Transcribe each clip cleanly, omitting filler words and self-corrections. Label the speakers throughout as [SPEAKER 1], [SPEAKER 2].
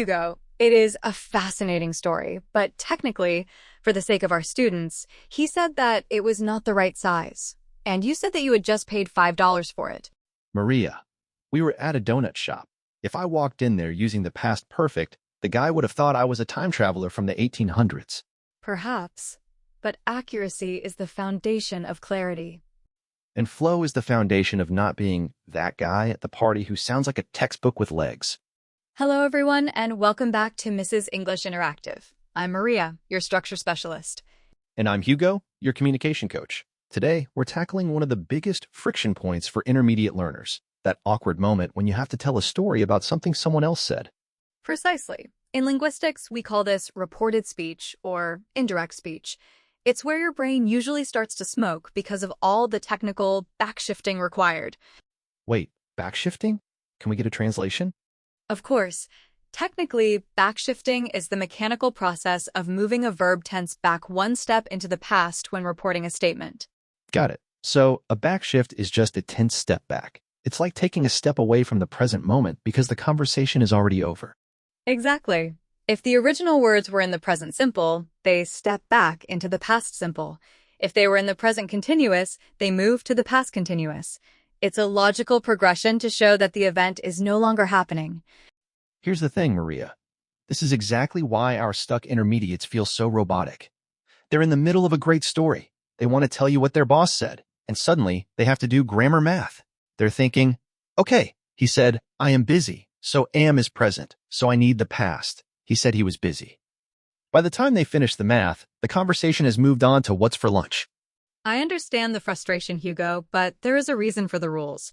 [SPEAKER 1] Hugo, it is a fascinating story, but technically, for the sake of our students, he said that it was not the right size. And you said that you had just paid $5 for it.
[SPEAKER 2] Maria, we were at a donut shop. If I walked in there using the past perfect, the guy would have thought I was a time traveler from the 1800s.
[SPEAKER 1] Perhaps, but accuracy is the foundation of clarity.
[SPEAKER 2] And flow is the foundation of not being that guy at the party who sounds like a textbook with legs.
[SPEAKER 1] Hello, everyone, and welcome back to Mrs. English Interactive. I'm Maria, your structure specialist.
[SPEAKER 2] And I'm Hugo, your communication coach. Today, we're tackling one of the biggest friction points for intermediate learners, that awkward moment when you have to tell a story about something someone else said.
[SPEAKER 1] Precisely. In linguistics, we call this reported speech or indirect speech. It's where your brain usually starts to smoke because of all the technical backshifting required.
[SPEAKER 2] Wait, backshifting? Can we get a translation?
[SPEAKER 1] Of course, technically, backshifting is the mechanical process of moving a verb tense back one step into the past when reporting a statement.
[SPEAKER 2] Got it. So a backshift is just a tense step back. It's like taking a step away from the present moment because the conversation is already over.
[SPEAKER 1] Exactly. If the original words were in the present simple, they step back into the past simple. If they were in the present continuous, they move to the past continuous. It's a logical progression to show that the event is no longer happening.
[SPEAKER 2] Here's the thing, Maria. This is exactly why our stuck intermediates feel so robotic. They're in the middle of a great story. They want to tell you what their boss said, and suddenly they have to do grammar math. They're thinking, okay, he said, I am busy, so am is present, so I need the past. He said he was busy. By the time they finish the math, the conversation has moved on to what's for lunch.
[SPEAKER 1] I understand the frustration, Hugo, but there is a reason for the rules.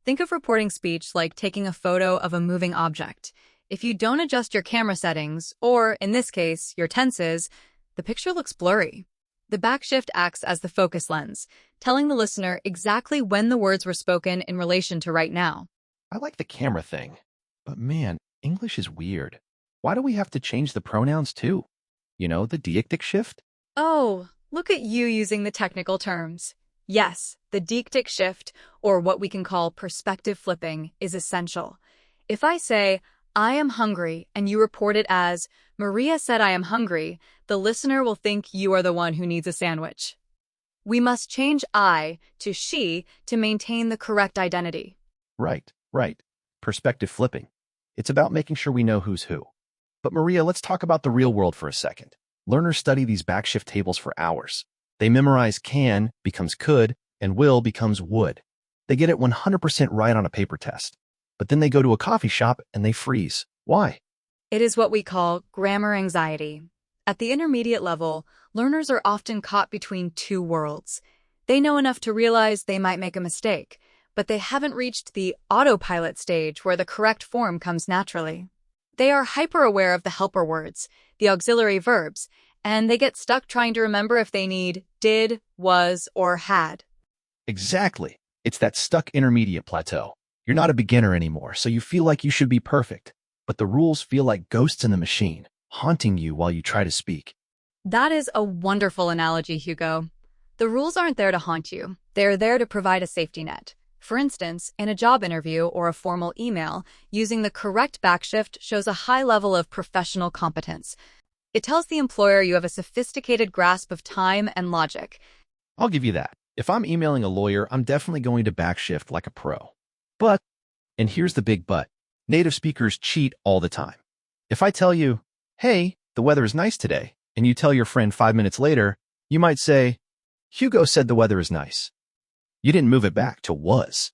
[SPEAKER 1] Think of reporting speech like taking a photo of a moving object. If you don't adjust your camera settings, or in this case, your tenses, the picture looks blurry. The backshift acts as the focus lens, telling the listener exactly when the words were spoken in relation to right now.
[SPEAKER 2] I like the camera thing, but man, English is weird. Why do we have to change the pronouns too? You know, the deictic shift?
[SPEAKER 1] Oh, look at you using the technical terms. Yes, the deictic shift, or what we can call perspective flipping, is essential. If I say, I am hungry, and you report it as, Maria said I am hungry, the listener will think you are the one who needs a sandwich. We must change I to she to maintain the correct identity.
[SPEAKER 2] Right. Perspective flipping. It's about making sure we know who's who. But Maria, let's talk about the real world for a second. Learners study these backshift tables for hours. They memorize can becomes could and will becomes would. They get it 100% right on a paper test. But then they go to a coffee shop and they freeze. Why?
[SPEAKER 1] It is what we call grammar anxiety. At the intermediate level, learners are often caught between two worlds. They know enough to realize they might make a mistake, but they haven't reached the autopilot stage where the correct form comes naturally. They are hyper-aware of the helper words, the auxiliary verbs, and they get stuck trying to remember if they need did, was, or had.
[SPEAKER 2] Exactly. It's that stuck intermediate plateau. You're not a beginner anymore, so you feel like you should be perfect. But the rules feel like ghosts in the machine, haunting you while you try to speak.
[SPEAKER 1] That is a wonderful analogy, Hugo. The rules aren't there to haunt you. They're there to provide a safety net. For instance, in a job interview or a formal email, using the correct backshift shows a high level of professional competence. It tells the employer you have a sophisticated grasp of time and logic.
[SPEAKER 2] I'll give you that. If I'm emailing a lawyer, I'm definitely going to backshift like a pro. But, and here's the big but, native speakers cheat all the time. If I tell you, hey, the weather is nice today, and you tell your friend 5 minutes later, you might say, Hugo said the weather is nice. You didn't move it back to was.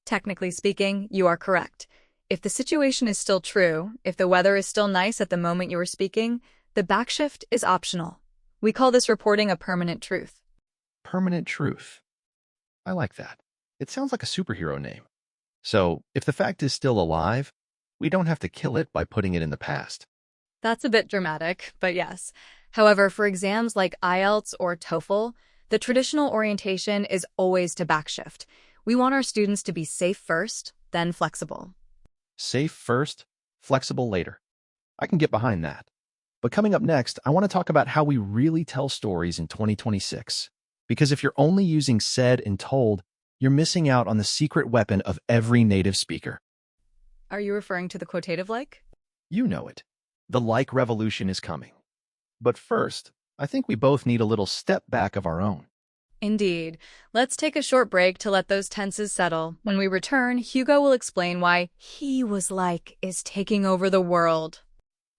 [SPEAKER 1] Technically speaking, you are correct. If the situation is still true, if the weather is still nice at the moment you are speaking, the backshift is optional. We call this reporting a permanent truth.
[SPEAKER 2] Permanent truth. I like that. It sounds like a superhero name. So, if the fact is still alive, we don't have to kill it by putting it in the past.
[SPEAKER 1] That's a bit dramatic, but yes. However, for exams like IELTS or TOEFL, the traditional orientation is always to backshift. We want our students to be safe first, then flexible.
[SPEAKER 2] Safe first, flexible later. I can get behind that. But coming up next, I want to talk about how we really tell stories in 2026. Because if you're only using said and told, you're missing out on the secret weapon of every native speaker.
[SPEAKER 1] Are you referring to the quotative like?
[SPEAKER 2] You know it. The like revolution is coming. But first, I think we both need a little step back of our own.
[SPEAKER 1] Indeed. Let's take a short break to let those tenses settle. When we return, Hugo will explain why he was like is taking over the world.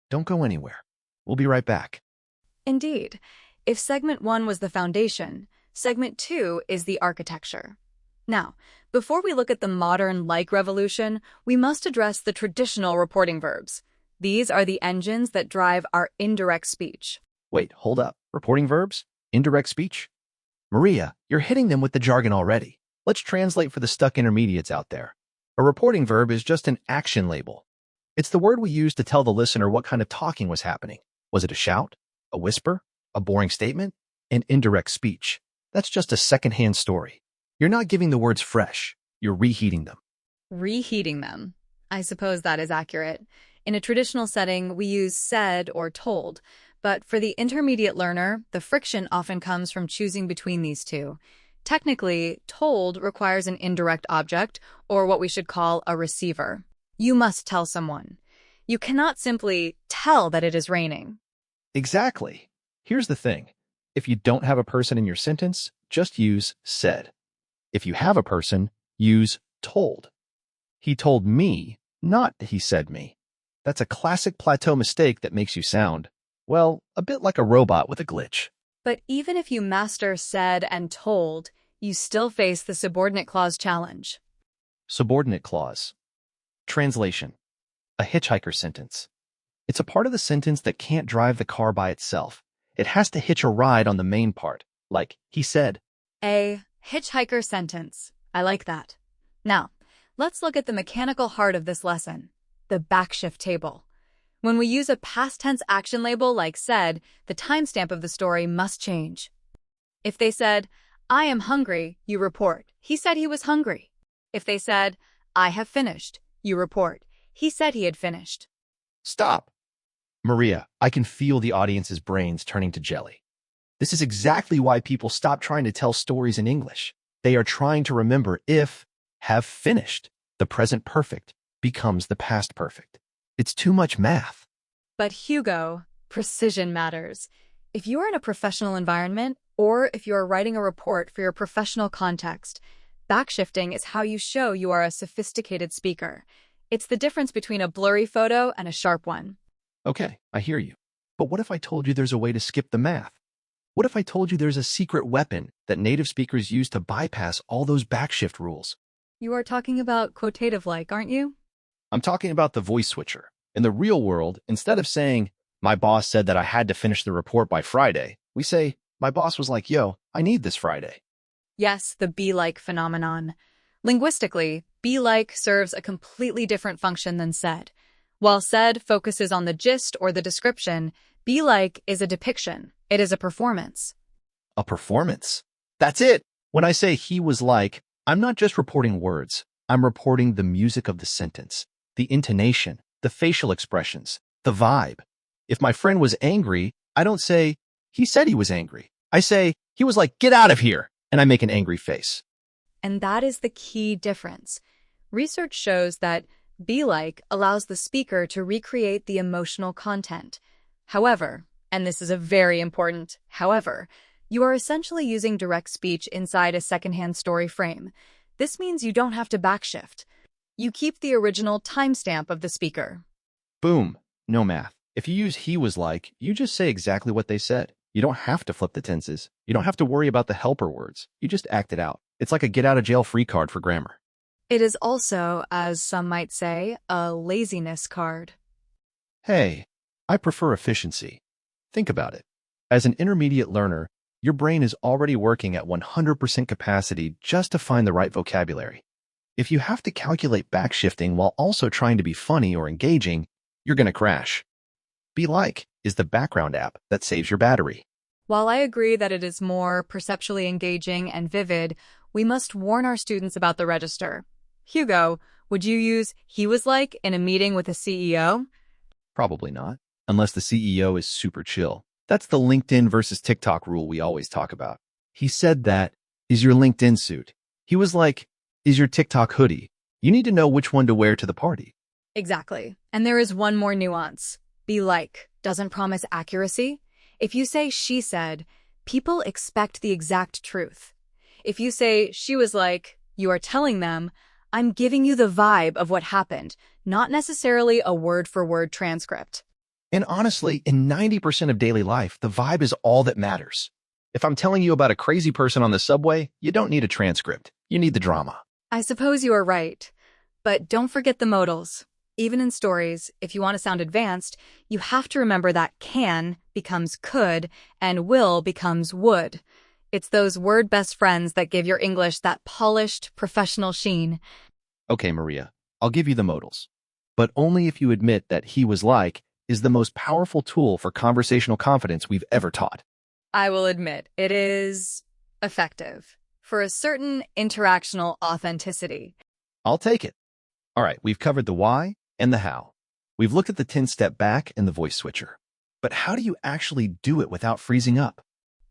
[SPEAKER 2] Don't go anywhere. We'll be right back.
[SPEAKER 1] Indeed. If segment 1 was the foundation, segment 2 is the architecture. Now, before we look at the modern like revolution, we must address the traditional reporting verbs. These are the engines that drive our indirect speech.
[SPEAKER 2] Wait, hold up. Reporting verbs? Indirect speech? Maria, you're hitting them with the jargon already. Let's translate for the stuck intermediates out there. A reporting verb is just an action label. It's the word we use to tell the listener what kind of talking was happening. Was it a shout? A whisper? A boring statement? An indirect speech. That's just a secondhand story. You're not giving the words fresh. You're reheating them.
[SPEAKER 1] Reheating them. I suppose that is accurate. In a traditional setting, we use said or told, but for the intermediate learner, the friction often comes from choosing between these two. Technically, told requires an indirect object, or what we should call a receiver. You must tell someone. You cannot simply tell that it is raining.
[SPEAKER 2] Exactly. Here's the thing. If you don't have a person in your sentence, just use said. If you have a person, use told. He told me, not he said me. That's a classic plateau mistake that makes you sound, well, a bit like a robot with a glitch.
[SPEAKER 1] But even if you master said and told, you still face the subordinate clause challenge.
[SPEAKER 2] Subordinate clause. Translation. A hitchhiker sentence. It's a part of the sentence that can't drive the car by itself. It has to hitch a ride on the main part, like he said.
[SPEAKER 1] A hitchhiker sentence. I like that. Now, let's look at the mechanical heart of this lesson, the backshift table. When we use a past tense action label like said, the timestamp of the story must change. If they said, I am hungry, you report, he said he was hungry. If they said, I have finished, you report, he said he had finished.
[SPEAKER 2] Stop. Maria, I can feel the audience's brains turning to jelly. This is exactly why people stop trying to tell stories in English. They are trying to remember if, have finished, the present perfect becomes the past perfect. It's too much math.
[SPEAKER 1] But Hugo, precision matters. If you are in a professional environment, or if you are writing a report for your professional context, backshifting is how you show you are a sophisticated speaker. It's the difference between a blurry photo and a sharp one.
[SPEAKER 2] Okay, I hear you. But what if I told you there's a way to skip the math? What if I told you there's a secret weapon that native speakers use to bypass all those backshift rules?
[SPEAKER 1] You are talking about quotative like, aren't you?
[SPEAKER 2] I'm talking about the voice switcher. In the real world, instead of saying, my boss said that I had to finish the report by Friday, we say, my boss was like, yo, I need this Friday.
[SPEAKER 1] Yes, the be-like phenomenon. Linguistically, be-like serves a completely different function than said. While said focuses on the gist or the description, be-like is a depiction. It is a performance.
[SPEAKER 2] A performance? That's it! When I say he was like, I'm not just reporting words. I'm reporting the music of the sentence, the intonation, the facial expressions, the vibe. If my friend was angry, I don't say, he said he was angry. I say, he was like, get out of here, and I make an angry face.
[SPEAKER 1] And that is the key difference. Research shows that be-like allows the speaker to recreate the emotional content. However, and this is a very important however, you are essentially using direct speech inside a secondhand story frame. This means you don't have to backshift. You keep the original timestamp of the speaker.
[SPEAKER 2] Boom. No math. If you use he was like, you just say exactly what they said. You don't have to flip the tenses. You don't have to worry about the helper words. You just act it out. It's like a get-out-of-jail-free card for grammar.
[SPEAKER 1] It is also, as some might say, a laziness card.
[SPEAKER 2] Hey, I prefer efficiency. Think about it. As an intermediate learner, your brain is already working at 100% capacity just to find the right vocabulary. If you have to calculate backshifting while also trying to be funny or engaging, you're going to crash. Be Like is the background app that saves your battery.
[SPEAKER 1] While I agree that it is more perceptually engaging and vivid, we must warn our students about the register. Hugo, would you use he was like in a meeting with a CEO?
[SPEAKER 2] Probably not, unless the CEO is super chill. That's the LinkedIn versus TikTok rule we always talk about. He said that, is your LinkedIn suit. He was like, is your TikTok hoodie. You need to know which one to wear to the party.
[SPEAKER 1] Exactly. And there is one more nuance. Be like doesn't promise accuracy. If you say she said, people expect the exact truth. If you say she was like, you are telling them, I'm giving you the vibe of what happened, not necessarily a word-for-word transcript.
[SPEAKER 2] And honestly, in 90% of daily life, the vibe is all that matters. If I'm telling you about a crazy person on the subway, you don't need a transcript. You need the drama.
[SPEAKER 1] I suppose you are right. But don't forget the modals. Even in stories, if you want to sound advanced, you have to remember that can becomes could and will becomes would. It's those word best friends that give your English that polished, professional sheen.
[SPEAKER 2] Okay, Maria, I'll give you the modals. But only if you admit that he was like is the most powerful tool for conversational confidence we've ever taught.
[SPEAKER 1] I will admit, it is effective for a certain interactional authenticity.
[SPEAKER 2] I'll take it. All right, we've covered the why and the how. We've looked at the 10-step back and the voice switcher. But how do you actually do it without freezing up?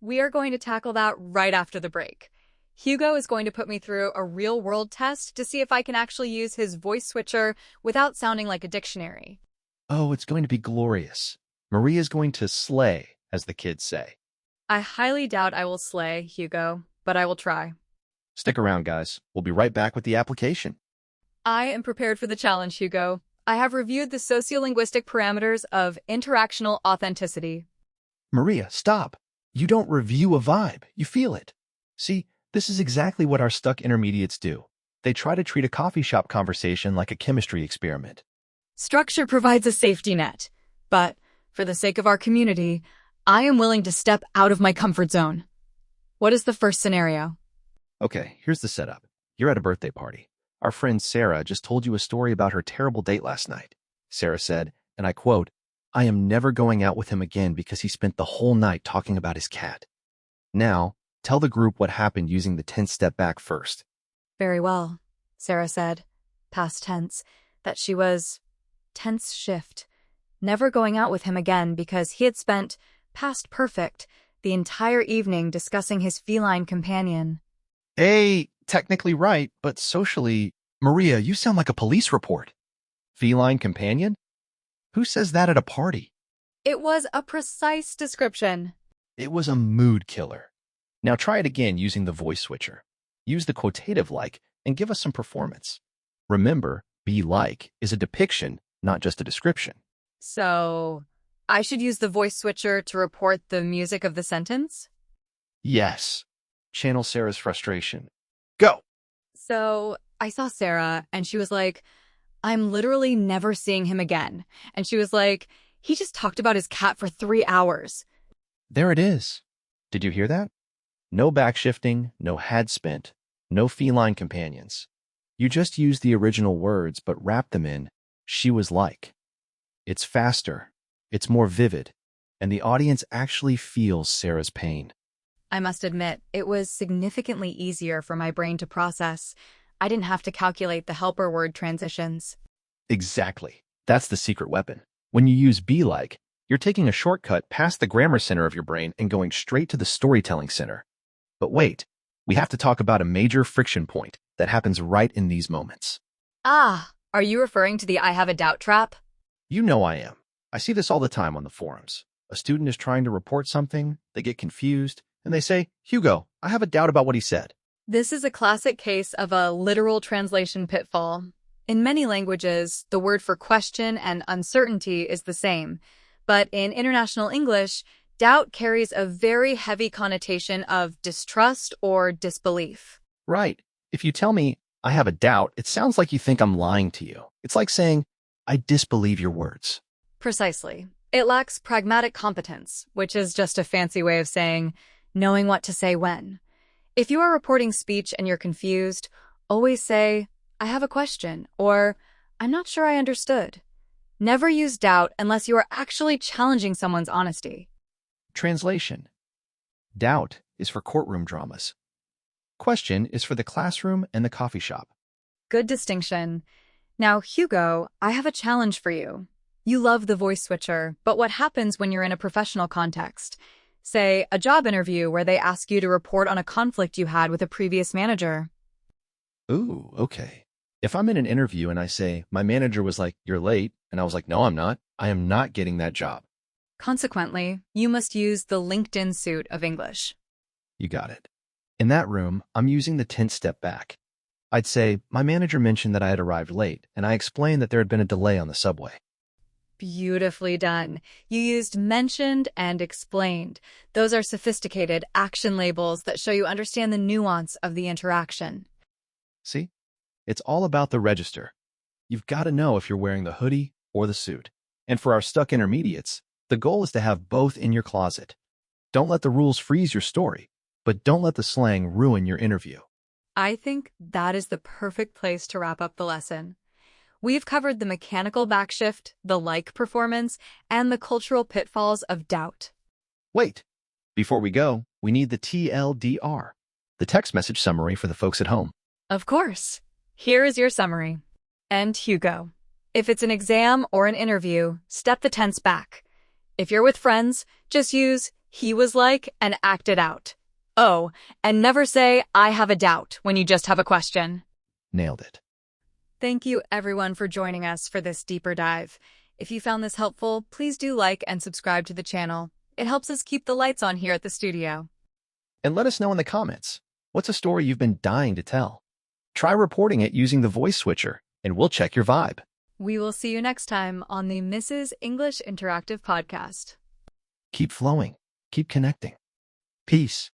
[SPEAKER 1] We are going to tackle that right after the break. Hugo is going to put me through a real-world test to see if I can actually use his voice switcher without sounding like a dictionary.
[SPEAKER 2] Oh, it's going to be glorious. Maria's going to slay, as the kids say.
[SPEAKER 1] I highly doubt I will slay, Hugo, but I will try.
[SPEAKER 2] Stick around, guys. We'll be right back with the application.
[SPEAKER 1] I am prepared for the challenge, Hugo. I have reviewed the sociolinguistic parameters of interactional authenticity.
[SPEAKER 2] Maria, stop. You don't review a vibe. You feel it. See, this is exactly what our stuck intermediates do. They try to treat a coffee shop conversation like a chemistry experiment.
[SPEAKER 1] Structure provides a safety net, but for the sake of our community, I am willing to step out of my comfort zone. What is the first scenario?
[SPEAKER 2] Okay, here's the setup. You're at a birthday party. Our friend Sarah just told you a story about her terrible date last night. Sarah said, and I quote, I am never going out with him again because he spent the whole night talking about his cat. Now, tell the group what happened using the 10-step back first.
[SPEAKER 1] Very well, Sarah said, past tense, that she was tense shift, never going out with him again because he had spent, past perfect, the entire evening discussing his feline companion.
[SPEAKER 2] Technically right, but socially, Maria, you sound like a police report. Feline companion? Who says that at a party?
[SPEAKER 1] It was a precise description.
[SPEAKER 2] It was a mood killer. Now try it again using the voice switcher. Use the quotative like and give us some performance. Remember, be like is a depiction, not just a description.
[SPEAKER 1] So, I should use the voice switcher to report the music of the sentence?
[SPEAKER 2] Yes. Channel Sarah's frustration. Go!
[SPEAKER 1] So, I saw Sarah, and she was like, I'm literally never seeing him again. And she was like, he just talked about his cat for 3 hours.
[SPEAKER 2] There it is. Did you hear that? No backshifting, no had spent, no feline companions. You just used the original words but wrapped them in, she was like. It's faster, it's more vivid, and the audience actually feels Sarah's pain.
[SPEAKER 1] I must admit, it was significantly easier for my brain to process. I didn't have to calculate the helper word transitions.
[SPEAKER 2] Exactly. That's the secret weapon. When you use be like, you're taking a shortcut past the grammar center of your brain and going straight to the storytelling center. But wait, we have to talk about a major friction point that happens right in these moments.
[SPEAKER 1] Ah, are you referring to the I have a doubt trap?
[SPEAKER 2] You know I am. I see this all the time on the forums. A student is trying to report something, they get confused, and they say, Hugo, I have a doubt about what he said.
[SPEAKER 1] This is a classic case of a literal translation pitfall. In many languages, the word for question and uncertainty is the same. But in international English, doubt carries a very heavy connotation of distrust or disbelief.
[SPEAKER 2] Right. If you tell me, I have a doubt, it sounds like you think I'm lying to you. It's like saying, I disbelieve your words.
[SPEAKER 1] Precisely. It lacks pragmatic competence, which is just a fancy way of saying knowing what to say when. If you are reporting speech and you're confused, always say, I have a question, or I'm not sure I understood. Never use doubt unless you are actually challenging someone's honesty.
[SPEAKER 2] Translation. Doubt is for courtroom dramas. Question is for the classroom and the coffee shop.
[SPEAKER 1] Good distinction. Now, Hugo, I have a challenge for you. You love the voice switcher, but what happens when you're in a professional context? Say, a job interview where they ask you to report on a conflict you had with a previous manager.
[SPEAKER 2] Ooh, okay. If I'm in an interview and I say, my manager was like, you're late, and I was like, no, I'm not, I am not getting that job.
[SPEAKER 1] Consequently, you must use the LinkedIn suit of English.
[SPEAKER 2] You got it. In that room, I'm using the 10th step back. I'd say, my manager mentioned that I had arrived late, and I explained that there had been a delay on the subway.
[SPEAKER 1] Beautifully done. You used mentioned and explained. Those are sophisticated action labels that show you understand the nuance of the interaction.
[SPEAKER 2] See? It's all about the register. You've got to know if you're wearing the hoodie or the suit. And for our stuck intermediates, the goal is to have both in your closet. Don't let the rules freeze your story, but don't let the slang ruin your interview.
[SPEAKER 1] I think that is the perfect place to wrap up the lesson. We've covered the mechanical backshift, the like performance, and the cultural pitfalls of doubt.
[SPEAKER 2] Wait, before we go, we need the TLDR, the text message summary for the folks at home.
[SPEAKER 1] Of course. Here is your summary. And Hugo. If it's an exam or an interview, step the tense back. If you're with friends, just use he was like and act it out. Oh, and never say I have a doubt when you just have a question.
[SPEAKER 2] Nailed it.
[SPEAKER 1] Thank you everyone for joining us for this deeper dive. If you found this helpful, please do like and subscribe to the channel. It helps us keep the lights on here at the studio.
[SPEAKER 2] And let us know in the comments, what's a story you've been dying to tell? Try reporting it using the voice switcher, and we'll check your vibe.
[SPEAKER 1] We will see you next time on the Mrs. English Interactive Podcast.
[SPEAKER 2] Keep flowing. Keep connecting. Peace.